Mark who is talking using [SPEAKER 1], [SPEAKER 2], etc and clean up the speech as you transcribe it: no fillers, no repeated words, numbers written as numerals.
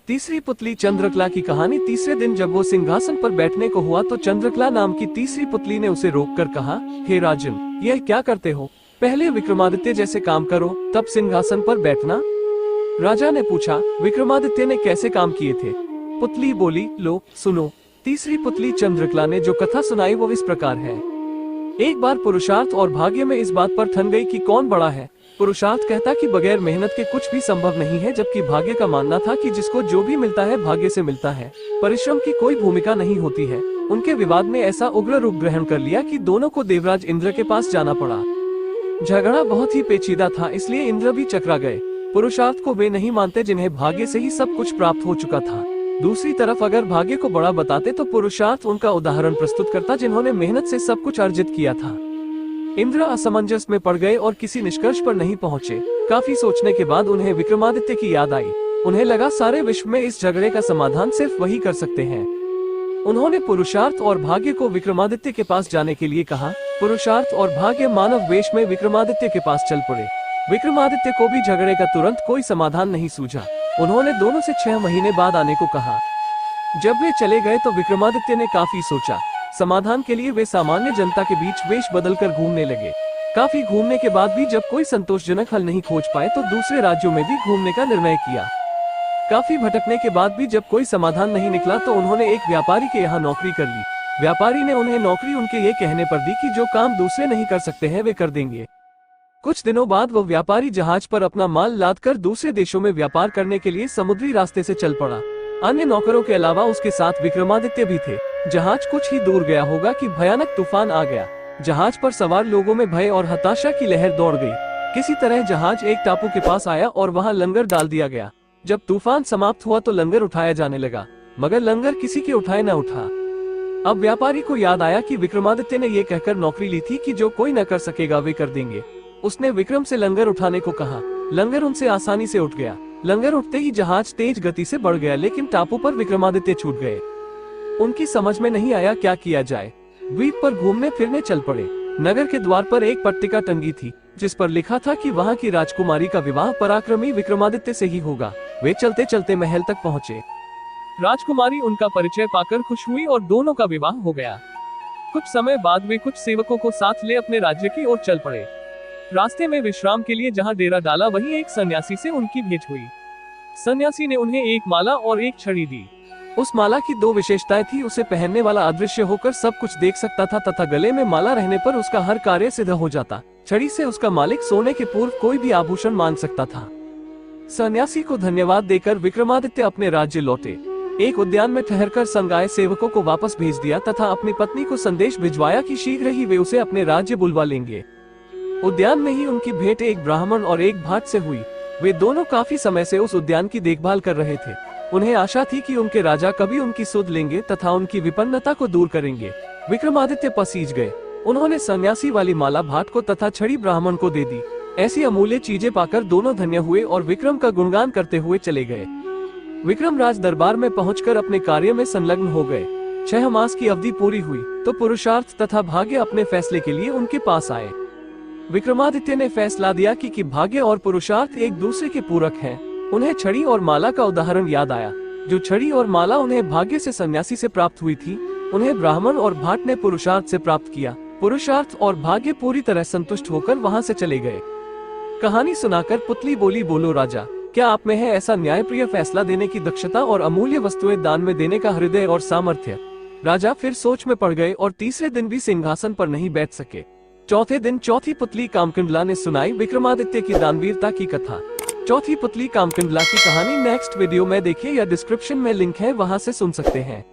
[SPEAKER 1] तीसरी पुतली चंद्रकला की कहानी। तीसरे दिन जब वो सिंहासन पर बैठने को हुआ तो चंद्रकला नाम की तीसरी पुतली ने उसे रोककर कहा, हे राजन, यह क्या करते हो? पहले विक्रमादित्य जैसे काम करो, तब सिंहासन पर बैठना। राजा ने पूछा, विक्रमादित्य ने कैसे काम किए थे? पुतली बोली, लो सुनो। तीसरी पुतली चंद्रकला ने जो कथा सुनाई वो इस प्रकार है। एक बार पुरुषार्थ और भाग्य में इस बात पर ठन गई कि कौन बड़ा है। पुरुषार्थ कहता कि बगैर मेहनत के कुछ भी संभव नहीं है, जबकि भाग्य का मानना था कि जिसको जो भी मिलता है भाग्य से मिलता है, परिश्रम की कोई भूमिका नहीं होती है। उनके विवाद ने ऐसा उग्र रूप ग्रहण कर लिया कि दोनों को देवराज इंद्र के पास जाना पड़ा। झगड़ा बहुत ही पेचीदा था, इसलिए इंद्र भी चकरा गए। पुरुषार्थ को वे नहीं मानते जिन्हें भाग्य से ही सब कुछ प्राप्त हो चुका था। दूसरी तरफ अगर भाग्य को बड़ा बताते तो पुरुषार्थ उनका उदाहरण प्रस्तुत करता जिन्होंने मेहनत से सब कुछ अर्जित किया था। इंद्र असमंजस में पड़ गए और किसी निष्कर्ष पर नहीं पहुंचे। काफी सोचने के बाद उन्हें विक्रमादित्य की याद आई। उन्हें लगा सारे विश्व में इस झगड़े का समाधान सिर्फ वही कर सकते हैं। उन्होंने पुरुषार्थ और भाग्य को विक्रमादित्य के पास जाने के लिए कहा। पुरुषार्थ और भाग्य मानव वेश में विक्रमादित्य के पास चल पड़े। विक्रमादित्य को भी झगड़े का तुरंत कोई समाधान नहीं सूझा। उन्होंने दोनों से 6 महीने बाद आने को कहा। जब वे चले गए तो विक्रमादित्य ने काफी सोचा। समाधान के लिए वे सामान्य जनता के बीच वेश बदलकर घूमने लगे। काफी घूमने के बाद भी जब कोई संतोषजनक हल नहीं खोज पाए तो दूसरे राज्यों में भी घूमने का निर्णय किया। काफी भटकने के बाद भी जब कोई समाधान नहीं निकला तो उन्होंने एक व्यापारी के यहाँ नौकरी कर ली। व्यापारी ने उन्हें नौकरी उनके ये कहने पर दी कि जो काम दूसरे नहीं कर सकते हैं वे कर देंगे। कुछ दिनों बाद वो व्यापारी जहाज पर अपना माल लादकर दूसरे देशों में व्यापार करने के लिए समुद्री रास्ते से चल पड़ा। अन्य नौकरों के अलावा उसके साथ विक्रमादित्य भी थे। जहाज कुछ ही दूर गया होगा कि भयानक तूफान आ गया। जहाज पर सवार लोगों में भय और हताशा की लहर दौड़ गई। किसी तरह जहाज एक टापू के पास आया और वहां लंगर डाल दिया गया। जब तूफान समाप्त हुआ तो लंगर उठाया जाने लगा, मगर लंगर किसी के उठाए न उठा। अब व्यापारी को याद आया कि विक्रमादित्य ने ये कहकर नौकरी ली थी कि जो कोई न कर सकेगा वे कर देंगे। उसने विक्रम से लंगर उठाने को कहा। लंगर उनसे आसानी से उठ गया। लंगर उठते ही जहाज तेज गति से बढ़ गया, लेकिन टापू पर विक्रमादित्य छूट गए। उनकी समझ में नहीं आया क्या किया जाए। द्वीप पर घूमने फिरने चल पड़े। नगर के द्वार पर एक पट्टिका टंगी थी जिस पर लिखा था कि वहां की राजकुमारी का विवाह पराक्रमी विक्रमादित्य से ही होगा। वे चलते चलते महल तक पहुंचे। राजकुमारी उनका परिचय पाकर खुश हुई और दोनों का विवाह हो गया। कुछ समय बाद वे कुछ सेवकों को साथ ले अपने राज्य की ओर चल पड़े। रास्ते में विश्राम के लिए जहां डेरा डाला वहीं एक सन्यासी से उनकी भेंट हुई। सन्यासी ने उन्हें एक माला और एक छड़ी दी। उस माला की 2 विशेषताएं थी। उसे पहनने वाला अदृश्य होकर सब कुछ देख सकता था तथा गले में माला रहने पर उसका हर कार्य सिद्ध हो जाता। छड़ी से उसका मालिक सोने के पूर्व कोई भी आभूषण मान सकता था। सन्यासी को धन्यवाद देकर विक्रमादित्य अपने राज्य लौटे। एक उद्यान में ठहरकर संग आए सेवकों को वापस भेज दिया तथा अपनी पत्नी को संदेश भिजवाया कि शीघ्र ही वे उसे अपने राज्य बुलवा लेंगे। उद्यान में ही उनकी भेंट एक ब्राह्मण और एक भाट से हुई। वे दोनों काफी समय से उस उद्यान की देखभाल कर रहे थे। उन्हें आशा थी कि उनके राजा कभी उनकी सुध लेंगे तथा उनकी विपन्नता को दूर करेंगे। विक्रमादित्य पसीज गए। उन्होंने सन्यासी वाली माला भाट को तथा छड़ी ब्राह्मण को दे दी। ऐसी अमूल्य चीजें पाकर दोनों धन्य हुए और विक्रम का गुणगान करते हुए चले गए। विक्रम राज दरबार में पहुंचकर अपने कार्य में संलग्न हो गए। 6 मास की अवधि पूरी हुई तो पुरुषार्थ तथा भाग्य अपने फैसले के लिए उनके पास आए। विक्रमादित्य ने फैसला दिया कि भाग्य और पुरुषार्थ एक दूसरे के पूरक हैं। उन्हें छड़ी और माला का उदाहरण याद आया। जो छड़ी और माला उन्हें भाग्य से सन्यासी से प्राप्त हुई थी, उन्हें ब्राह्मण और भाट ने पुरुषार्थ से प्राप्त किया। पुरुषार्थ और भाग्य पूरी तरह संतुष्ट होकर वहां से चले गए। कहानी सुनाकर पुतली बोली, बोलो राजा, क्या आप में है ऐसा न्यायप्रिय फैसला देने की दक्षता और अमूल्य वस्तुएं दान में देने का हृदय और सामर्थ्य? राजा फिर सोच में पड़ गए और तीसरे दिन भी सिंहासन पर नहीं बैठ सके। चौथे दिन चौथी पुतली कामकिंडला ने सुनाई विक्रमादित्य की दानवीरता की कथा। चौथी पुतली कामकिंडला की कहानी नेक्स्ट वीडियो में देखिए या डिस्क्रिप्शन में लिंक है, वहां से सुन सकते हैं।